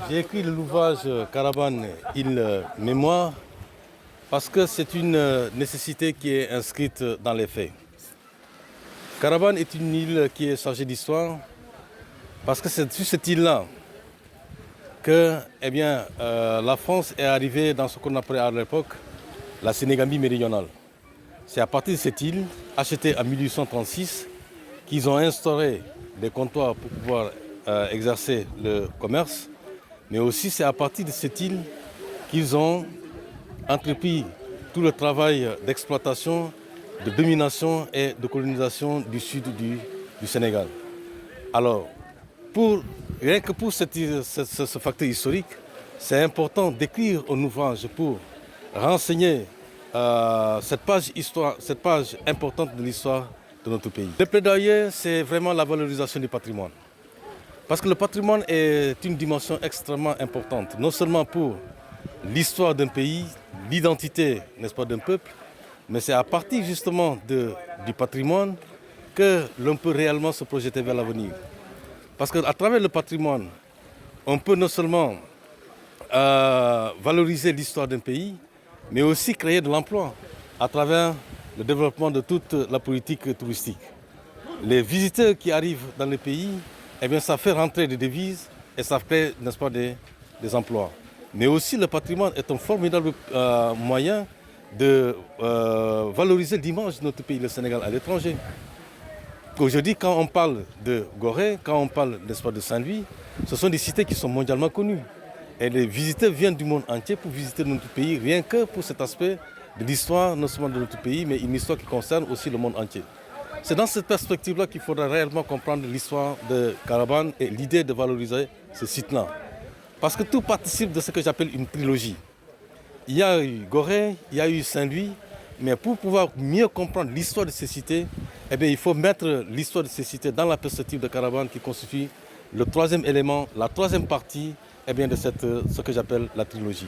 J'ai écrit l'ouvrage Caravane, île mémoire parce que c'est une nécessité qui est inscrite dans les faits. Caravane est une île qui est chargée d'histoire parce que c'est sur cette île-là que la France est arrivée dans ce qu'on appelait à l'époque la Sénégambie méridionale. C'est à partir de cette île, achetée en 1836, qu'ils ont instauré des comptoirs pour pouvoir exercer le commerce. Mais aussi c'est à partir de cette île qu'ils ont entrepris tout le travail d'exploitation, de domination et de colonisation du sud du Sénégal. Alors, rien que pour ce facteur historique, c'est important d'écrire un ouvrage pour renseigner cette page importante de l'histoire de notre pays. Le plaidoyer, c'est vraiment la valorisation du patrimoine. Parce que le patrimoine est une dimension extrêmement importante, non seulement pour l'histoire d'un pays, l'identité, n'est-ce pas, d'un peuple, mais c'est à partir justement du patrimoine que l'on peut réellement se projeter vers l'avenir. Parce qu'à travers le patrimoine, on peut non seulement valoriser l'histoire d'un pays, mais aussi créer de l'emploi à travers le développement de toute la politique touristique. Les visiteurs qui arrivent dans le pays, ça fait rentrer des devises et ça crée, n'est-ce pas, des emplois. Mais aussi le patrimoine est un formidable moyen de valoriser l'image de notre pays, le Sénégal, à l'étranger. Aujourd'hui, quand on parle de Gorée, quand on parle, n'est-ce pas, de Saint-Louis, ce sont des cités qui sont mondialement connues. Et les visiteurs viennent du monde entier pour visiter notre pays, rien que pour cet aspect de l'histoire, non seulement de notre pays, mais une histoire qui concerne aussi le monde entier. C'est dans cette perspective-là qu'il faudra réellement comprendre l'histoire de Caravane et l'idée de valoriser ce site-là. Parce que tout participe de ce que j'appelle une trilogie. Il y a eu Gorée, il y a eu Saint-Louis, mais pour pouvoir mieux comprendre l'histoire de ces cités, il faut mettre l'histoire de ces cités dans la perspective de Caravane qui constitue le troisième élément, la troisième partie de ce que j'appelle la trilogie.